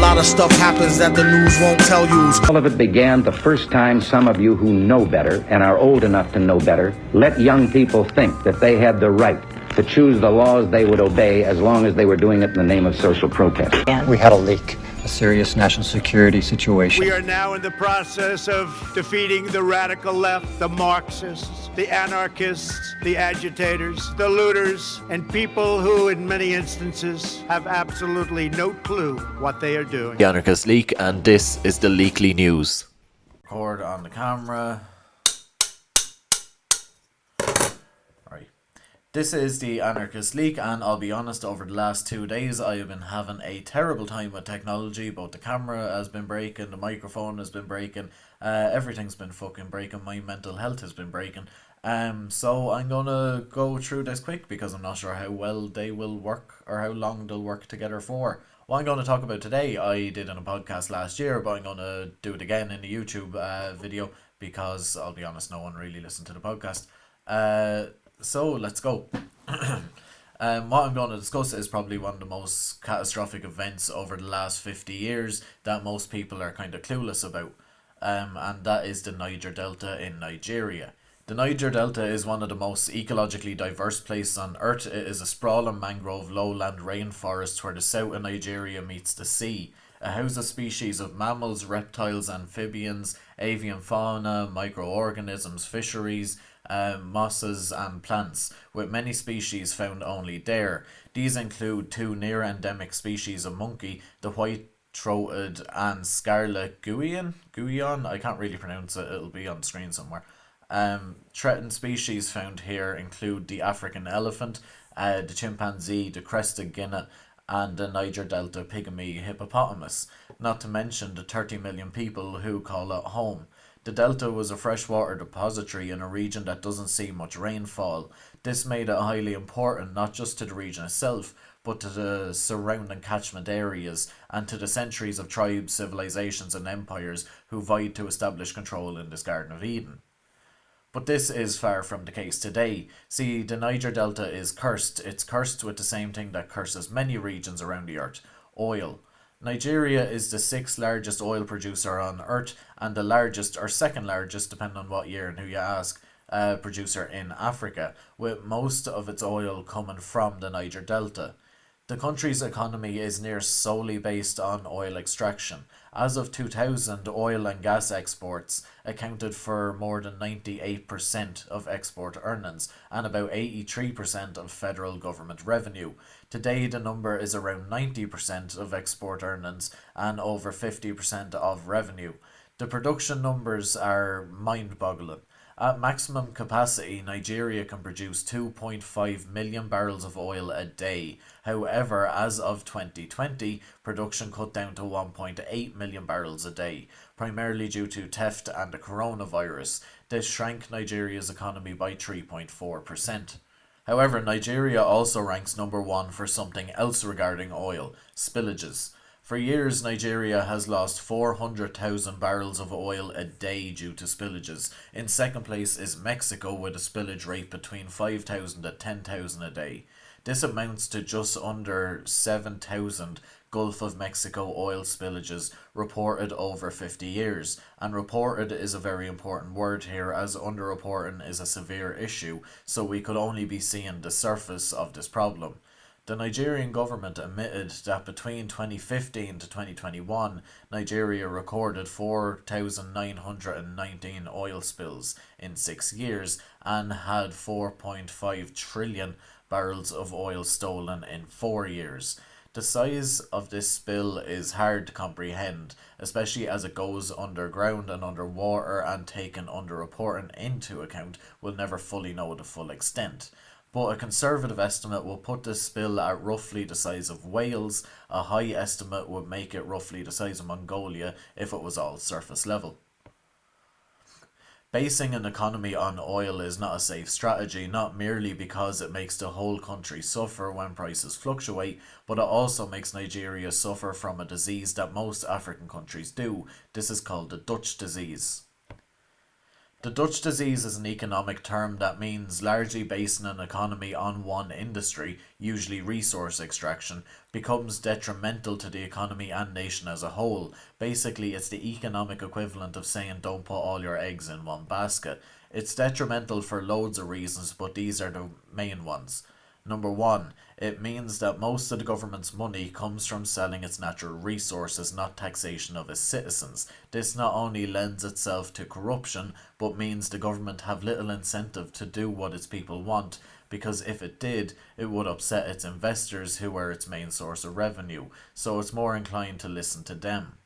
lot of stuff happens that the news won't tell you. All of it began the first time some of you who know better and are old enough to know better let young people think that they had the right to choose the laws they would obey as long as they were doing it in the name of social protest. We had a leak, a serious national security situation. We are now in the process of defeating the radical left, the Marxists, the anarchists, the agitators, the looters, and people who, in many instances, have absolutely no clue what they are doing. The Anarchist Leak, and this is the Leakly News. Record on the camera. Right. This is the Anarchist Leak, and I'll be honest, over the last 2 days I have been having a terrible time with technology. Both the camera has been breaking, the microphone has been breaking, everything's been fucking breaking, my mental health has been breaking. So I'm gonna go through this quick because I'm not sure how well they will work or how long they'll work together for. What I'm going to talk about today, I did in a podcast last year, but I'm going to do it again in the YouTube video because, I'll be honest, no one really listened to the podcast. So let's go. What I'm going to discuss is probably one of the most catastrophic events over the last 50 years that most people are kind of clueless about, and that is the Niger Delta in Nigeria. The Niger Delta is one of the most ecologically diverse places on earth. It is a sprawling mangrove lowland rainforest where the south of Nigeria meets the sea. It houses species of mammals, reptiles, amphibians, avian fauna, microorganisms, fisheries, mosses and plants, with many species found only there. These include 2 near-endemic species of monkey, the white-throated and scarlet guion, I can't really pronounce it, it'll be on screen somewhere. Threatened species found here include the African elephant, the chimpanzee, the crested guinea, and the Niger Delta pygmy hippopotamus, not to mention the 30 million people who call it home. The delta was a freshwater depository in a region that doesn't see much rainfall. This made it highly important not just to the region itself, but to the surrounding catchment areas and to the centuries of tribes, civilizations and empires who vied to establish control in this Garden of Eden. But this is far from the case today. See, the Niger Delta is cursed. It's cursed with the same thing that curses many regions around the earth: oil. Nigeria is the 6th largest oil producer on earth and the largest, or second largest, depending on what year and who you ask, producer in Africa, with most of its oil coming from the Niger Delta. The country's economy is near solely based on oil extraction. As of 2000, oil and gas exports accounted for more than 98% of export earnings and about 83% of federal government revenue. Today, the number is around 90% of export earnings and over 50% of revenue. The production numbers are mind-boggling. At maximum capacity, Nigeria can produce 2.5 million barrels of oil a day. However, as of 2020, production cut down to 1.8 million barrels a day, primarily due to theft and the coronavirus. This shrank Nigeria's economy by 3.4%. However, Nigeria also ranks number 1 for something else regarding oil: spillages. For years, Nigeria has lost 400,000 barrels of oil a day due to spillages. In second place is Mexico with a spillage rate between 5,000 to 10,000 a day. This amounts to just under 7,000 Gulf of Mexico oil spillages reported over 50 years. And reported is a very important word here, as underreporting is a severe issue, so we could only be seeing the surface of this problem. The Nigerian government admitted that between 2015 to 2021, Nigeria recorded 4,919 oil spills in 6 years and had 4.5 trillion barrels of oil stolen in 4 years. The size of this spill is hard to comprehend, especially as it goes underground and underwater, and taken underreporting into account, we'll never fully know the full extent. But a conservative estimate will put this spill at roughly the size of Wales. A high estimate would make it roughly the size of Mongolia if it was all surface level. Basing an economy on oil is not a safe strategy, not merely because it makes the whole country suffer when prices fluctuate, but it also makes Nigeria suffer from a disease that most African countries do. This is called the Dutch disease. The Dutch disease is an economic term that means largely basing an economy on one industry, usually resource extraction, becomes detrimental to the economy and nation as a whole. Basically, it's the economic equivalent of saying don't put all your eggs in one basket. It's detrimental for loads of reasons, but these are the main ones. Number one, it means that most of the government's money comes from selling its natural resources, not taxation of its citizens. This not only lends itself to corruption, but means the government have little incentive to do what its people want, because if it did, it would upset its investors, who are its main source of revenue, so it's more inclined to listen to them.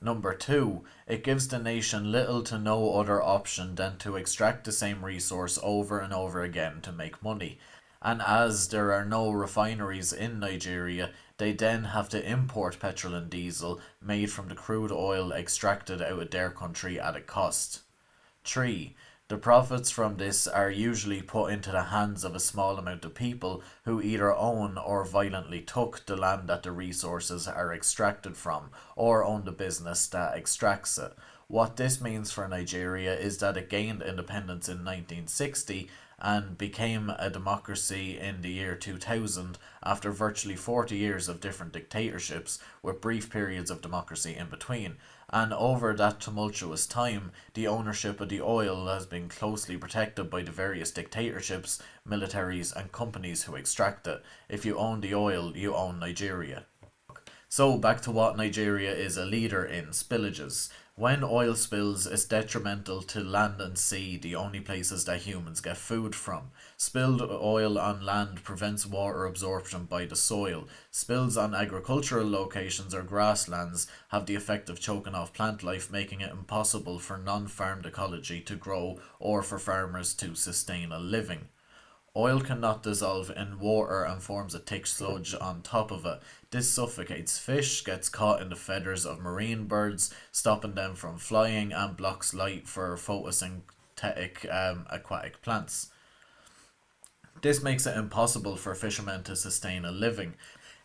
Number two, it gives the nation little to no other option than to extract the same resource over and over again to make money. And as there are no refineries in Nigeria, they then have to import petrol and diesel made from the crude oil extracted out of their country at a cost. 3. The profits from this are usually put into the hands of a small amount of people who either own or violently took the land that the resources are extracted from, or own the business that extracts it. What this means for Nigeria is that it gained independence in 1960 and became a democracy in the year 2000 after virtually 40 years of different dictatorships, with brief periods of democracy in between. And over that tumultuous time, the ownership of the oil has been closely protected by the various dictatorships, militaries and companies who extract it. If you own the oil, you own Nigeria. So back to what Nigeria is a leader in: spillages. When oil spills, it's detrimental to land and sea, the only places that humans get food from. Spilled oil on land prevents water absorption by the soil. Spills on agricultural locations or grasslands have the effect of choking off plant life, making it impossible for non-farmed ecology to grow or for farmers to sustain a living. Oil cannot dissolve in water and forms a thick sludge on top of it. This suffocates fish, gets caught in the feathers of marine birds, stopping them from flying, and blocks light for photosynthetic aquatic plants. This makes it impossible for fishermen to sustain a living.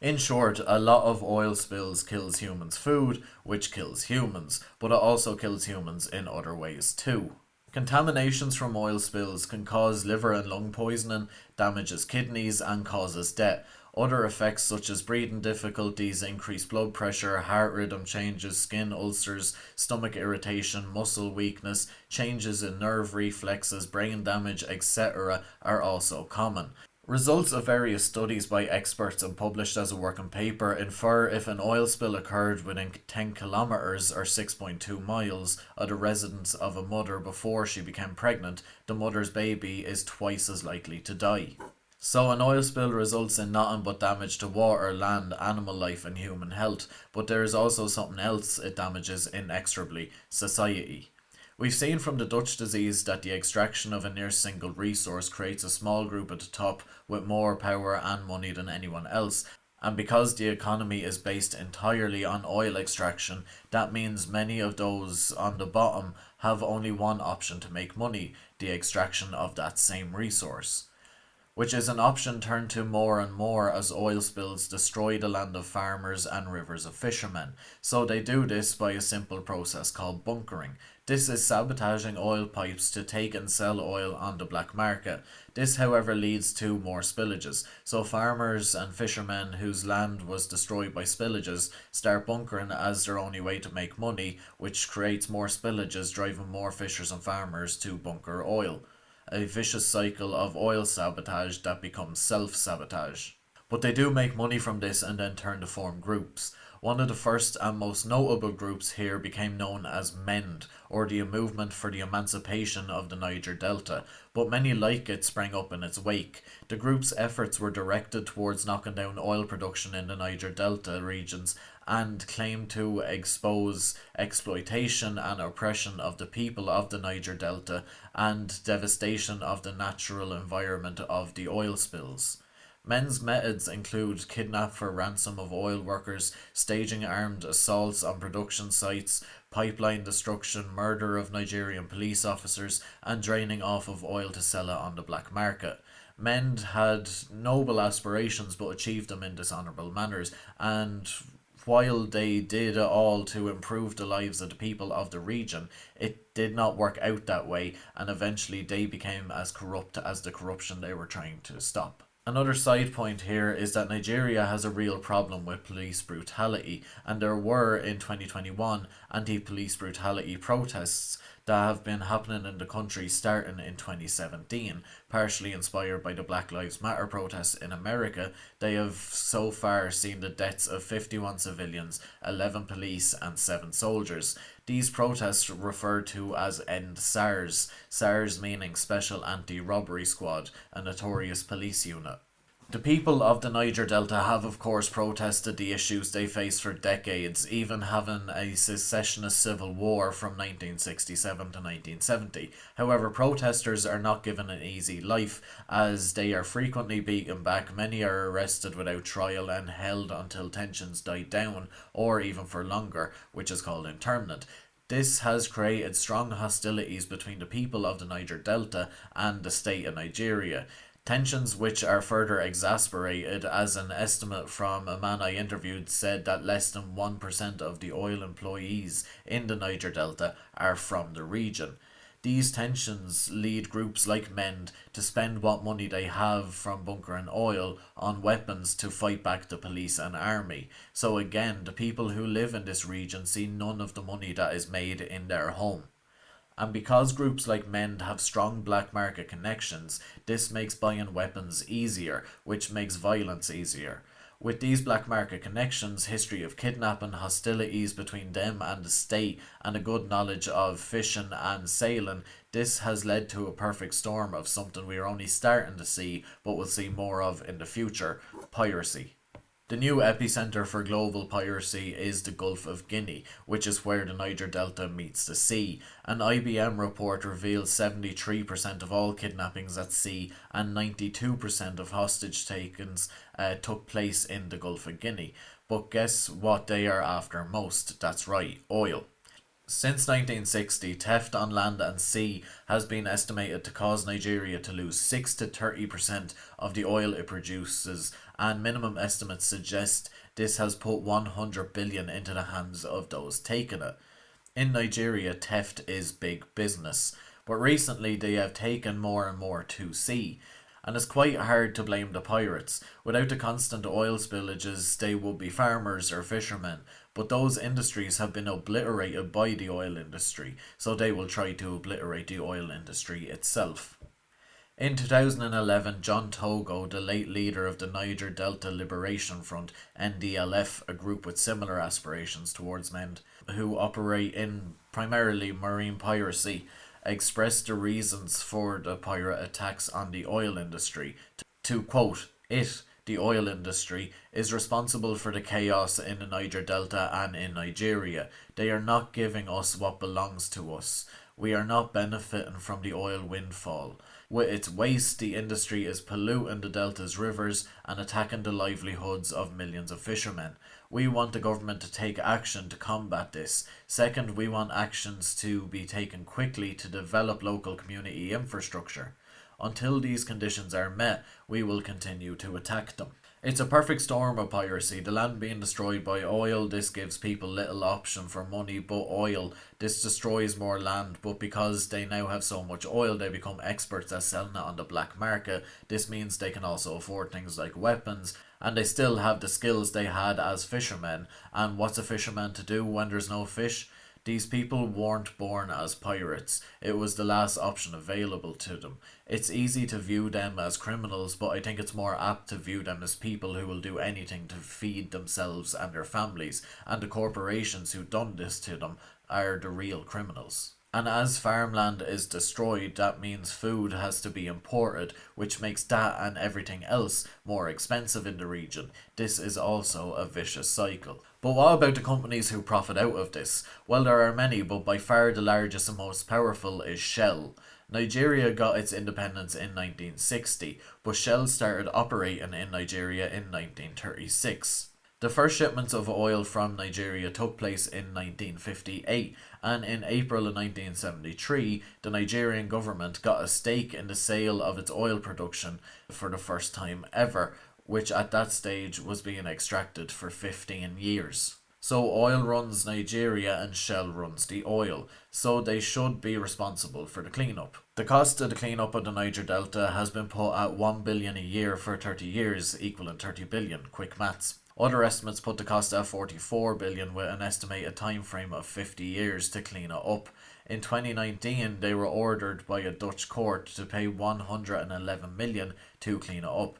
In short, a lot of oil spills kills humans' food, which kills humans, but it also kills humans in other ways too. Contaminations from oil spills can cause liver and lung poisoning, damages kidneys and causes death. Other effects such as breathing difficulties, increased blood pressure, heart rhythm changes, skin ulcers, stomach irritation, muscle weakness, changes in nerve reflexes, brain damage, etc. are also common. Results of various studies by experts and published as a working paper infer if an oil spill occurred within 10 kilometers or 6.2 miles of the residence of a mother before she became pregnant, the mother's baby is twice as likely to die. So an oil spill results in nothing but damage to water, land, animal life and human health, but there is also something else it damages inexorably: society. We've seen from the Dutch disease that the extraction of a near single resource creates a small group at the top with more power and money than anyone else, and because the economy is based entirely on oil extraction, that means many of those on the bottom have only one option to make money: the extraction of that same resource, which is an option turned to more and more as oil spills destroy the land of farmers and rivers of fishermen. So they do this by a simple process called bunkering. This is sabotaging oil pipes to take and sell oil on the black market. This, however, leads to more spillages. So farmers and fishermen whose land was destroyed by spillages start bunkering as their only way to make money, which creates more spillages, driving more fishers and farmers to bunker oil. A vicious cycle of oil sabotage that becomes self-sabotage. But they do make money from this and then turn to form groups. One of the first and most notable groups here became known as MEND, or the Movement for the Emancipation of the Niger Delta, but many like it sprang up in its wake. The group's efforts were directed towards knocking down oil production in the Niger Delta regions and claimed to expose exploitation and oppression of the people of the Niger Delta and devastation of the natural environment of the oil spills. Men's methods include kidnap for ransom of oil workers, staging armed assaults on production sites, pipeline destruction, murder of Nigerian police officers, and draining off of oil to sell it on the black market. Mend had noble aspirations but achieved them in dishonourable manners, and while they did all to improve the lives of the people of the region, it did not work out that way, and eventually they became as corrupt as the corruption they were trying to stop. Another side point here is that Nigeria has a real problem with police brutality, and there were in 2021 anti-police brutality protests that have been happening in the country starting in 2017, partially inspired by the Black Lives Matter protests in America. They have so far seen the deaths of 51 civilians, 11 police and 7 soldiers. These protests referred to as End SARS, SARS meaning Special Anti-Robbery Squad, a notorious police unit. The people of the Niger Delta have of course protested the issues they faced for decades, even having a secessionist civil war from 1967 to 1970. However, protesters are not given an easy life, as they are frequently beaten back, many are arrested without trial and held until tensions die down, or even for longer, which is called internment. This has created strong hostilities between the people of the Niger Delta and the state of Nigeria. Tensions which are further exasperated, as an estimate from a man I interviewed said that less than 1% of the oil employees in the Niger Delta are from the region. These tensions lead groups like MEND to spend what money they have from bunkering oil on weapons to fight back the police and army. So again, the people who live in this region see none of the money that is made in their home. And because groups like MEND have strong black market connections, this makes buying weapons easier, which makes violence easier. With these black market connections, history of kidnapping, hostilities between them and the state, and a good knowledge of fishing and sailing, this has led to a perfect storm of something we are only starting to see, but will see more of in the future: piracy. The new epicenter for global piracy is the Gulf of Guinea, which is where the Niger Delta meets the sea. An IBM report reveals 73% of all kidnappings at sea and 92% of hostage takings took place in the Gulf of Guinea. But guess what they are after most? That's right, oil. Since 1960, theft on land and sea has been estimated to cause Nigeria to lose 6 to 30% of the oil it produces, and minimum estimates suggest this has put 100 billion into the hands of those taking it. In Nigeria, theft is big business, but recently they have taken more and more to sea. And it's quite hard to blame the pirates. Without the constant oil spillages, they would be farmers or fishermen. But those industries have been obliterated by the oil industry, so they will try to obliterate the oil industry itself. In 2011, John Togo, the late leader of the Niger Delta Liberation Front, NDLF, a group with similar aspirations towards MEND, who operate in primarily marine piracy, expressed the reasons for the pirate attacks on the oil industry. To quote, the oil industry, is responsible for the chaos in the Niger Delta and in Nigeria. They are not giving us what belongs to us. We are not benefiting from the oil windfall. With its waste, the industry is polluting the Delta's rivers and attacking the livelihoods of millions of fishermen. We want the government to take action to combat this. Second, we want actions to be taken quickly to develop local community infrastructure. Until these conditions are met, we will continue to attack them. It's a perfect storm of piracy, the land being destroyed by oil. This gives people little option for money but oil. This destroys more land, but because they now have so much oil, they become experts at selling it on the black market. This means they can also afford things like weapons, and they still have the skills they had as fishermen. And what's a fisherman to do when there's no fish? These people weren't born as pirates. It was the last option available to them. It's easy to view them as criminals, but I think it's more apt to view them as people who will do anything to feed themselves and their families, and the corporations who done this to them are the real criminals. And as farmland is destroyed, that means food has to be imported, which makes that and everything else more expensive in the region. This is also a vicious cycle. But what about the companies who profit out of this? Well, there are many, but by far the largest and most powerful is Shell. Nigeria got its independence in 1960, but Shell started operating in Nigeria in 1936. The first shipments of oil from Nigeria took place in 1958, and in April of 1973, the Nigerian government got a stake in the sale of its oil production for the first time ever, which at that stage was being extracted for 15 years. So oil runs Nigeria and Shell runs the oil, so they should be responsible for the cleanup. The cost of the cleanup of the Niger Delta has been put at 1 billion a year for 30 years, equaling 30 billion, quick maths. Other estimates put the cost at 44 billion with an estimated time frame of 50 years to clean it up. In 2019, they were ordered by a Dutch court to pay 111 million to clean it up.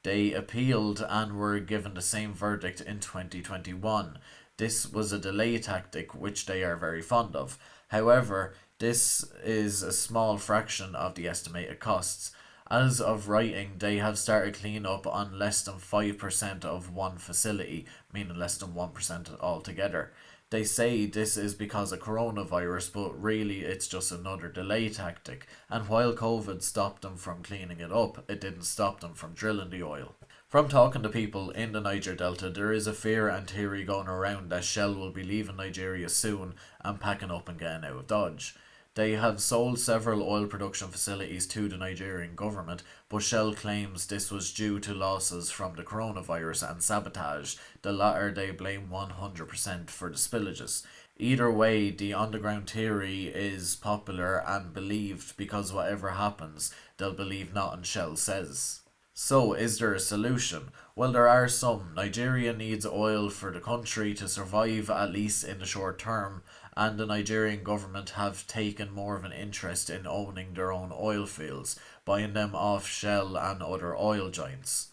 They appealed and were given the same verdict in 2021. This was a delay tactic which they are very fond of. However, this is a small fraction of the estimated costs. As of writing, they have started clean up on less than 5% of one facility, meaning less than 1% altogether. They say this is because of coronavirus, but really it's just another delay tactic. And while COVID stopped them from cleaning it up, it didn't stop them from drilling the oil. From talking to people in the Niger Delta, there is a fear and theory going around that Shell will be leaving Nigeria soon and packing up and getting out of Dodge. They have sold several oil production facilities to the Nigerian government, but Shell claims this was due to losses from the coronavirus and sabotage. The latter they blame 100% for the spillages. Either way, the underground theory is popular and believed because whatever happens, they'll believe nothing Shell says. So, is there a solution? Well, there are some. Nigeria needs oil for the country to survive, at least in the short term, and the Nigerian government have taken more of an interest in owning their own oil fields, buying them off Shell and other oil giants.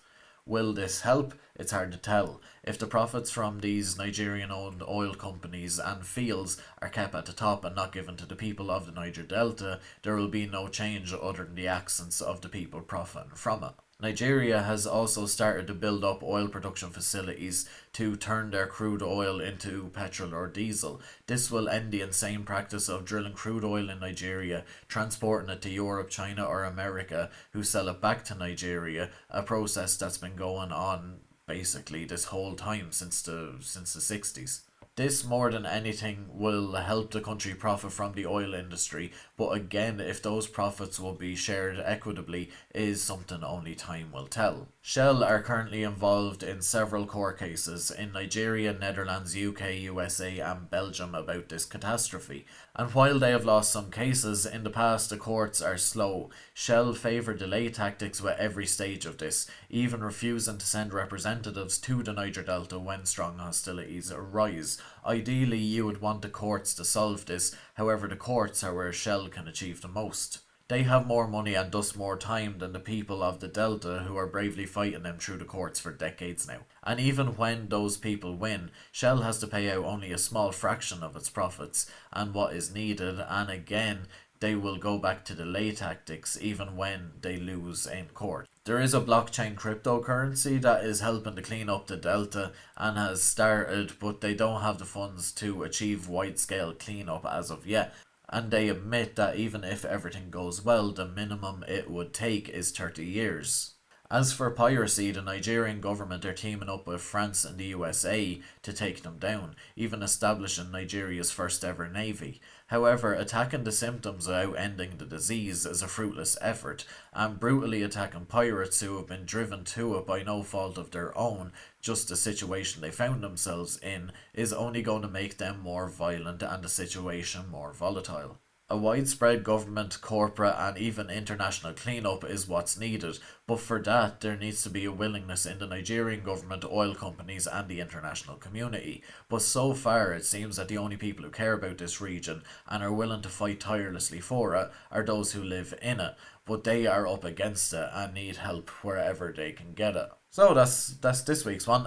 Will this help? It's hard to tell. If the profits from these Nigerian-owned oil companies and fields are kept at the top and not given to the people of the Niger Delta, there will be no change other than the accents of the people profiting from it. Nigeria has also started to build up oil production facilities to turn their crude oil into petrol or diesel. This will end the insane practice of drilling crude oil in Nigeria, transporting it to Europe, China or America, who sell it back to Nigeria, a process that's been going on basically this whole time since the 60s. This, more than anything, will help the country profit from the oil industry, but again, if those profits will be shared equitably is something only time will tell. Shell are currently involved in several court cases in Nigeria, Netherlands, UK, USA and Belgium about this catastrophe. And while they have lost some cases, in the past the courts are slow. Shell favour delay tactics with every stage of this, even refusing to send representatives to the Niger Delta when strong hostilities arise. Ideally, you would want the courts to solve this, however the courts are where Shell can achieve the most. They have more money and thus more time than the people of the Delta who are bravely fighting them through the courts for decades now. And even when those people win, Shell has to pay out only a small fraction of its profits and what is needed, and again, they will go back to delay tactics even when they lose in court. There is a blockchain cryptocurrency that is helping to clean up the Delta and has started, but they don't have the funds to achieve wide-scale cleanup as of yet. And they admit that even if everything goes well, the minimum it would take is 30 years. As for piracy, the Nigerian government are teaming up with France and the USA to take them down, even establishing Nigeria's first ever navy. However, attacking the symptoms without ending the disease is a fruitless effort, and brutally attacking pirates who have been driven to it by no fault of their own, just the situation they found themselves in, is only going to make them more violent and the situation more volatile. A widespread government, corporate and even international cleanup is what's needed, but for that there needs to be a willingness in the Nigerian government, oil companies and the international community. But so far it seems that the only people who care about this region and are willing to fight tirelessly for it are those who live in it, but they are up against it and need help wherever they can get it. So that's this week's one.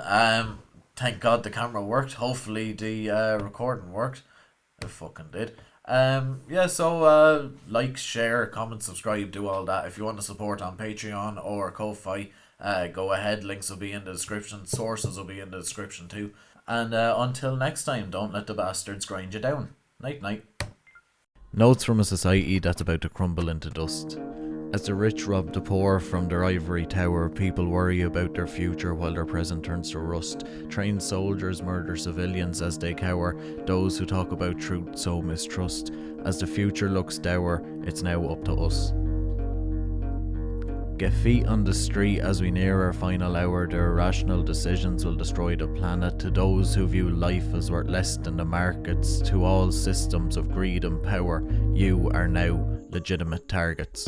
Thank God the camera worked. Hopefully the recording worked. It fucking did. Like, share, comment, subscribe, do all that. If you want to support on Patreon or Ko-Fi, go ahead, links will be in the description, sources will be in the description too. And until next time, don't let the bastards grind you down. Night night. Notes from a society that's about to crumble into dust. As the rich rob the poor from their ivory tower, people worry about their future while their present turns to rust. Trained soldiers murder civilians as they cower. Those who talk about truth sow mistrust. As the future looks dour, it's now up to us. Get feet on the street as we near our final hour. Their irrational decisions will destroy the planet. To those who view life as worth less than the markets, to all systems of greed and power, you are now legitimate targets.